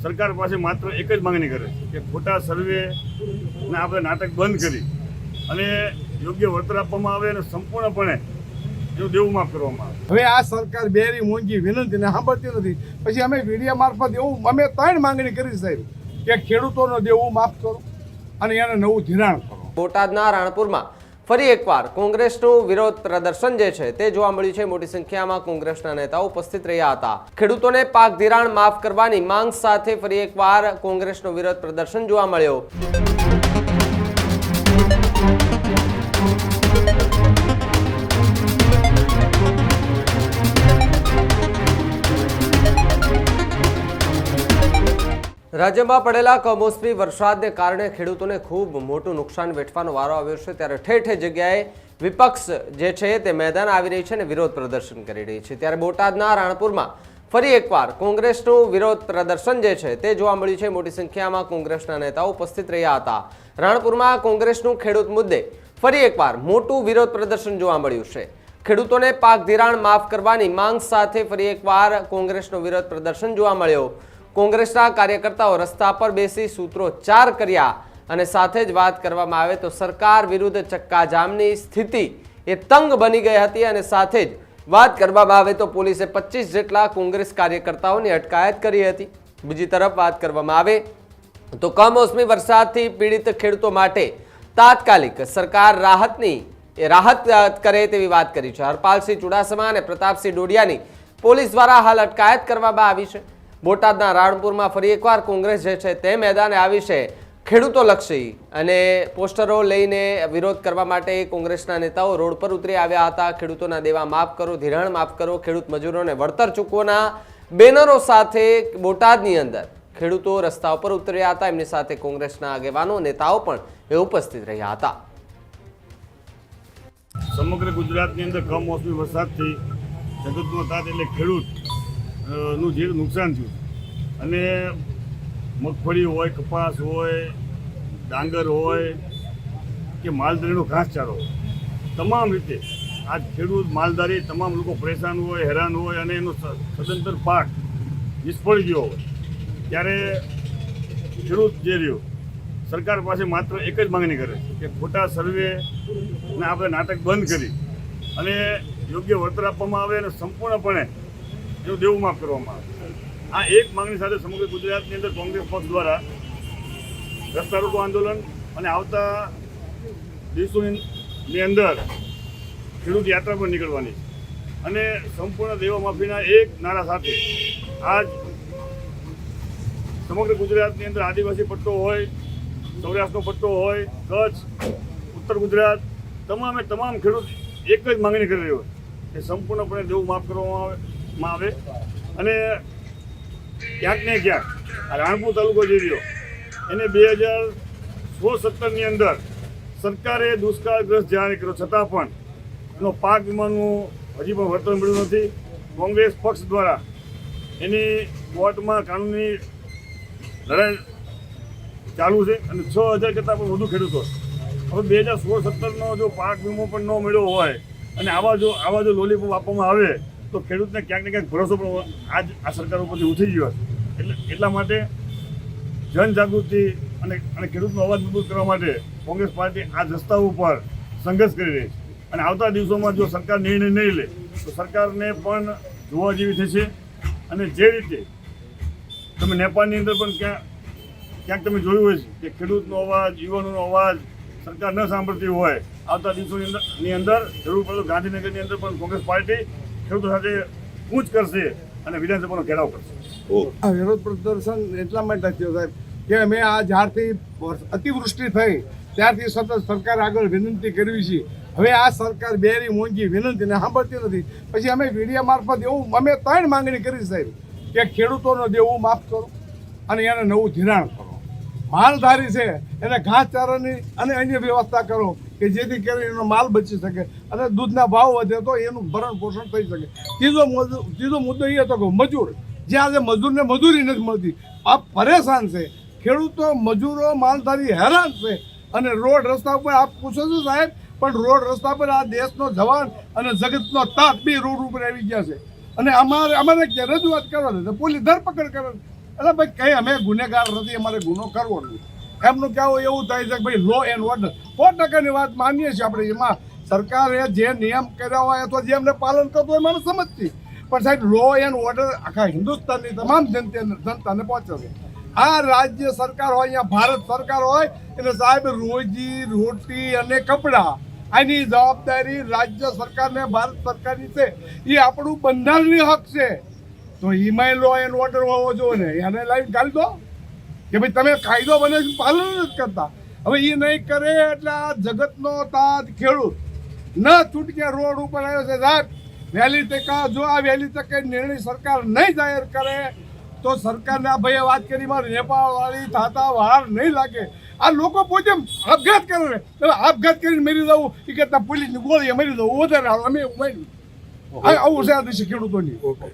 સરકાર પાસે માત્ર એક જ માંગણી કરે છે કે ખોટા સર્વે ને આપણે નાટક બંધ કરી અને યોગ્ય વળતર આપવામાં આવે અને સંપૂર્ણપણે એનું દેવું માફ કરવામાં આવે। હવે આ સરકાર બેરી મોંઘી વિનંતીને સાંભળતી નથી, પછી અમે મીડિયા મારફત એવું અમે 3 માંગણી કરી સાહેબ કે ખેડૂતોનો દેવું માફ કરો અને એને નવું ધિરાણ કરો। બોટાદના રાણપુરમાં ફરી એકવાર કોંગ્રેસનું વિરોધ પ્રદર્શન જે છે તે જોવા મળ્યું છે। મોટી સંખ્યામાં કોંગ્રેસના નેતાઓ ઉપસ્થિત રહ્યા હતા। ખેડૂતોને પાક ધિરાણ માફ કરવાની માંગ સાથે ફરી એકવાર કોંગ્રેસનું વિરોધ પ્રદર્શન જોવા મળ્યો। રાજ્યમાં પડેલા કમોસમી વરસાદને કારણે ખેડૂતોને ખૂબ મોટું નુકસાન વેઠવાનો વારો આવ્યો છે, ત્યારે ઠેર ઠેર જગ્યાએ વિપક્ષ જે છે તે મેદાન આવી રહી છે અને વિરોધ પ્રદર્શન કરી રહી છે। ત્યારે બોટાદના રાણપુરમાં ફરી એકવાર કોંગ્રેસનું વિરોધ પ્રદર્શન જે છે તે જોવા મળ્યું છે। મોટી સંખ્યામાં કોંગ્રેસના નેતાઓ ઉપસ્થિત રહ્યા હતા। રાણપુરમાં કોંગ્રેસનું ખેડૂત મુદ્દે ફરી એકવાર મોટું વિરોધ પ્રદર્શન જોવા મળ્યું છે। ખેડૂતોને પાક ધિરાણ માફ કરવાની માંગ સાથે ફરી એકવાર કોંગ્રેસનું વિરોધ પ્રદર્શન જોવા મળ્યો। કોંગ્રેસના કાર્યકર્તાઓ રસ્તા પર બેસી સૂત્રોચ્ચાર કર્યા અને સાથે જ વાત કરવામાં આવે તો સરકાર વિરુદ્ધ ચક્કાજામની સ્થિતિ એ તંગ બની ગઈ હતી અને સાથે જ વાત કરવામાં આવે તો પોલીસે 25 જેટલા કોંગ્રેસ કાર્યકર્તાઓની અટકાયત કરી હતી। બીજી તરફ વાત કરવામાં આવે તો કમોસમી વરસાદથી પીડિત ખેડૂતો માટે તાત્કાલિક સરકાર રાહત કરે તેવી વાત કરી છે। હરપાલસિંહ ચુડાસમા અને પ્રતાપસિંહ ડોડિયાની પોલીસ દ્વારા હાલ અટકાયત કરવામાં આવી છે। બોટાદના રાણપુરમાં ફરી એકવાર કોંગ્રેસ જે છે તે મેદાને આવી છે। ખેડૂતો લક્ષી અને પોસ્ટરો લઈને વિરોધ કરવા માટે કોંગ્રેસના નેતાઓ રોડ પર ઉતરી આવ્યા હતા। ખેડૂતોના દેવા માફ કરો, ધિરાણ માફ કરો, ખેડૂત મજૂરોને વળતર ચૂકવોના બેનરો સાથે બોટાદની અંદર ખેડૂતો રસ્તા ઉપર ઉતર્યા હતા। એમની સાથે કોંગ્રેસના આગેવાનો નેતાઓ પણ ઉપસ્થિત રહ્યા હતા। સમગ્ર ગુજરાતની અંદર કમોસમી વરસાદથી જગતનો તાત એટલે ખેડૂત નું જે નુકસાન થયું અને મગફળી હોય, કપાસ હોય, ડાંગર હોય કે માલધારીનો ઘાસચારો, તમામ રીતે આજ ખેડૂત માલધારી તમામ લોકો પરેશાન હોય, હેરાન હોય અને એનો સદંતર પાક નિષ્ફળ ગયો હોય ત્યારે ખેડૂત જે રહ્યો સરકાર પાસે માત્ર એક જ માંગણી કરે છે કે ખોટા સર્વે ને આપણે નાટક બંધ કરી અને યોગ્ય વળતર આપવામાં આવે અને સંપૂર્ણપણે એનું દેવું માફ કરવામાં આવે। આ એક માંગણી સાથે સમગ્ર ગુજરાતની અંદર કોંગ્રેસ પક્ષ દ્વારા રસ્તા રોકો આંદોલન અને આવતા દિવસોની અંદર ખેડૂત યાત્રા પર નીકળવાની છે અને સંપૂર્ણ દેવા માફીના એક નારા સાથે આજ સમગ્ર ગુજરાતની અંદર આદિવાસી પટ્ટો હોય, સૌરાષ્ટ્રનો પટ્ટો હોય, કચ્છ, ઉત્તર ગુજરાત તમામે તમામ ખેડૂત એક જ માંગણી કરી રહ્યો કે સંપૂર્ણપણે દેવું માફ કરવામાં આવે અને ક્યાંક ને ક્યાંક આ રાણપુર તાલુકો જે રહ્યો એને 2016-17ની અંદર સરકારે દુષ્કાળગ્રસ્ત જાહેર કર્યો છતાં પણ એનો પાક વીમાનું હજી પણ વળતર મળ્યું નથી। કોંગ્રેસ પક્ષ દ્વારા એની કોર્ટમાં કાનૂની લડાઈ ચાલુ છે અને 6000 કરતાં પણ વધુ ખેડૂતો હવે 2016-17નો જો પાક વીમો પણ ન મળ્યો હોય અને આવા જો લોલીપોપ આપવામાં આવે તો ખેડૂતને ક્યાંક ને ક્યાંક ભરોસો પણ આજ આ સરકાર ઉપરથી ઉઠી ગયો છે। એટલા માટે જનજાગૃતિ અને ખેડૂતનો અવાજ મજબૂત કરવા માટે કોંગ્રેસ પાર્ટી આ રસ્તા ઉપર સંઘર્ષ કરી રહી છે અને આવતા દિવસોમાં જો સરકાર નિર્ણય નહીં લે તો સરકારને પણ જોવા જેવી થશે અને જે રીતે તમે નેપાળની અંદર પણ ક્યાંક તમે જોયું હોય છે કે ખેડૂતનો અવાજ, યુવાનોનો અવાજ સરકાર ન સાંભળતી હોય, આવતા દિવસોની અંદર જરૂર પડે તો ગાંધીનગરની અંદર પણ કોંગ્રેસ પાર્ટી ખેડૂતો સાથે કૂચ કરશે અને વિધાનસભાનો ઘેરાવ કરશે। આ વિરોધ પ્રદર્શન એટલા માટે થયો સાહેબ કે અમે આ જ્યારથી અતિવૃષ્ટિ થઈ ત્યારથી સતત સરકાર આગળ વિનંતી કરવી છે। હવે આ સરકાર બેરી મોંઘી વિનંતીને સાંભળતી નથી, પછી અમે મીડિયા મારફત એવું અમે 3 માંગણી કરી સાહેબ કે ખેડૂતોનો દેવું માફ કરો અને એને નવું ધિરાણ કરો, માલધારી છે એને ઘાસચારાની અને અન્ય વ્યવસ્થા કરો કે જેથી કરીને એનો માલ બચી શકે અને દૂધના ભાવ વધે તો એનું ભરણ પોષણ થઈ શકે। ત્રીજો મુદ્દો એ હતો કે મજૂર, જ્યાં આજે મજૂરને મજૂરી નથી મળતી, આ પરેશાન છે ખેડૂતો, મજૂરો, માલધારી હેરાન છે અને રોડ રસ્તા ઉપર આપ પૂછો છો સાહેબ પણ રોડ રસ્તા પર આ દેશનો જવાન અને જગતનો તાત બે રોડ ઉપર આવી ગયા છે અને અમારે રજૂઆત કરવાની પોલીસ ધરપકડ કરે એટલે ભાઈ કઈ અમે ગુનેગાર નથી, અમારે ગુનો કરવો નથી. એમનું કહેવું એવું થાય છે કે ભાઈ લો એન્ડ ઓર્ડર 100%ની વાત માનીએ છીએ આપણે. એમાં સરકારે જે નિયમ કર્યા હોય અથવા જે એમને પાલન કરતું હોય મને સમજતી, પણ સાહેબ લો એન્ડ ઓર્ડર આખા હિન્દુસ્તાનની તમામ જનતાને પહોંચે છે. આ રાજ્ય સરકાર હોય અહીંયા ભારત સરકાર હોય એટલે સાહેબ રોજી રોટી અને કપડાં આની જવાબદારી રાજ્ય સરકારને ભારત સરકારની છે. એ આપણું બંધારણીય હક છે, તો એમાંય લો એન્ડ ઓર્ડર હોવો જોઈએ ને. એને લાઈન ગાલી દો કે ભાઈ તમે કાયદો બને પાલન નથી કરતા. હવે એ નહીં કરે એટલે આ જગતનો તાજ ખેડૂત ન છૂટકે રોડ ઉપર આવ્યો છે. સાહેબ વહેલી તકે જો આ વહેલી તકે નિર્ણય સરકાર નહીં જાહેર કરે તો સરકારને આ ભાઈએ વાત કરી મારે નેપાળવાળી થાતા વાર નહીં લાગે. આ લોકો પોતે આપઘાત કરે ને, આપઘાત કરીને મરી જવું એ કરતા પોલીસની ગોળીએ મરી જવું વધારે અમે આવું છે આ દેશી ખેડૂતોની. ઓકે.